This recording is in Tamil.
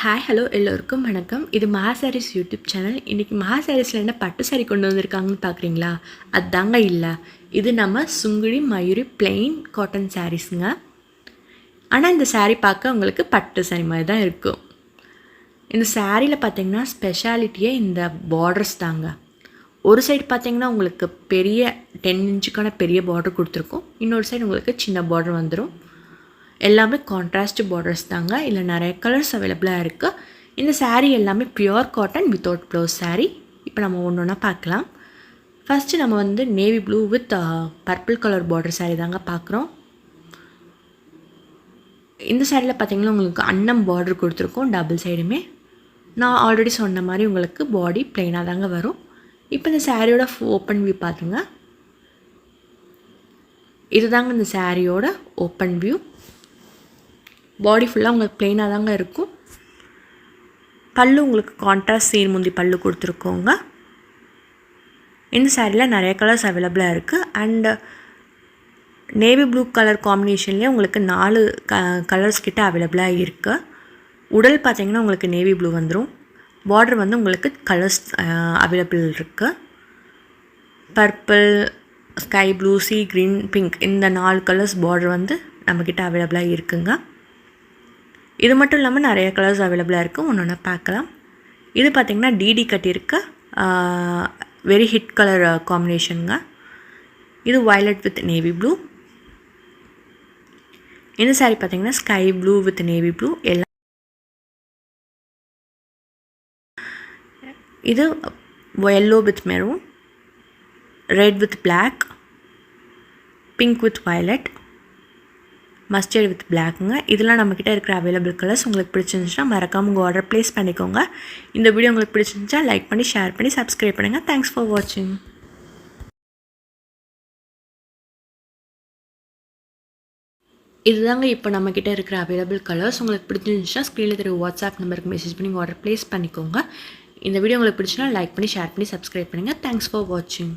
ஹாய் ஹலோ எல்லோருக்கும் வணக்கம். இது மகா சாரீஸ் யூடியூப் சேனல். இன்றைக்கி மகா சாரீஸில் என்ன பட்டு சாரீ கொண்டு வந்திருக்காங்கன்னு பார்க்குறீங்களா? அதுதாங்க இல்லை, இது நம்ம சுங்குடி மயூரி பிளெயின் காட்டன் சாரீஸுங்க. ஆனால் இந்த சாரீ பார்க்க உங்களுக்கு பட்டு சாரீ மாதிரி தான் இருக்கும். இந்த சாரியில் பார்த்திங்கன்னா ஸ்பெஷாலிட்டியே இந்த பார்டர்ஸ் தாங்க. ஒரு சைடு பார்த்திங்கன்னா உங்களுக்கு பெரிய 10 இன்ச்சுக்கான பெரிய பார்டர் கொடுத்துருக்கோம். இன்னொரு சைடு உங்களுக்கு சின்ன பார்டர் வந்துடும். எல்லாமே கான்ட்ராஸ்ட் பார்டர்ஸ் தாங்க. இதில் நிறைய கலர்ஸ் அவைலபிளாக இருக்குது. இந்த சாரீ எல்லாமே pure cotton without blouse sari. இப்போ நம்ம ஒன்று ஒன்றா பார்க்கலாம். ஃபஸ்ட்டு நம்ம வந்து navy blue with purple colour border sari தாங்க பார்க்குறோம். இந்த சாரியில் பார்த்திங்கன்னா உங்களுக்கு அன்னம் பார்டர் கொடுத்துருக்கோம் டபுள் சைடுமே. நான் ஆல்ரெடி சொன்ன மாதிரி உங்களுக்கு பாடி ப்ளைனாக தாங்க வரும். இப்போ இந்த சாரியோட ஓப்பன் வியூ பார்த்துங்க. இதுதாங்க இந்த சாரியோட ஓப்பன் வியூ. பாடி ஃபுல்லாக உங்களுக்கு ப்ளெயினாக தாங்க இருக்கும். பல்லு உங்களுக்கு கான்ட்ராஸ்ட் சீர் முந்தி பல்லு கொடுத்துருக்கோங்க. இந்த சாரியில் நிறைய கலர்ஸ் அவைலபிளாக இருக்குது. அண்டு நேவி ப்ளூ கலர் காம்பினேஷன்லேயே உங்களுக்கு 4 கலர்ஸ் கிட்ட அவைலபிளாக இருக்குது. உடல் பார்த்திங்கன்னா உங்களுக்கு நேவி ப்ளூ வந்துடும். பார்டர் வந்து உங்களுக்கு கலர்ஸ் அவைலபிள் இருக்குது. Purple, sky blue, sea green, pink இந்த 4 கலர்ஸ் பார்டர் வந்து நம்மக்கிட்ட அவைலபிளாக இருக்குங்க. இது மட்டும் இல்லாமல் நிறைய கலர்ஸ் அவைலபிளாக இருக்குது. ஒன்று ஒன்று பார்க்கலாம். இது பார்த்திங்கன்னா டிடி கட்டியிருக்க வெரி ஹிட் கலர் காம்பினேஷனுங்க. இது வயலட் வித் நேவி ப்ளூ. இந்த சாரீ பார்த்திங்கன்னா sky blue with navy blue எல்லாம். இது yellow with maroon, red with black, pink with violet, mustard with பிளாக்குங்க. இதெல்லாம் நம்மக்கிட்ட இருக்கிற அவைலபிள் கலர்ஸ். உங்களுக்கு பிடிச்சிருந்துச்சுன்னா மறக்காமல் உங்கள் ஆர்டர் ப்ளேஸ் பண்ணிக்கோங்க. இந்த வீடியோ உங்களுக்கு பிடிச்சிருந்துச்சா லைக் பண்ணி ஷேர் பண்ணி சப்ஸ்கிரைப் பண்ணுங்கள். தேங்க்ஸ் ஃபார் வாட்சிங். இதுதாங்க இப்போ நம்மக்கிட்ட இருக்கிற அவைலபிள் கலர்ஸ். உங்களுக்கு பிடிச்சிருந்துச்சுன்னா ஸ்க்ரீனில் தெரிய வாட்ஸ்அப் நம்பருக்கு மெசேஜ் பண்ணி ஆர்டர் ப்ளேஸ் பண்ணிக்கோங்க. இந்த வீடியோ உங்களுக்கு பிடிச்சினா லைக் பண்ணி ஷேர் பண்ணி சப்ஸ்கிரைப் பண்ணுங்கள். தேங்க்ஸ் ஃபார் வாட்சிங்.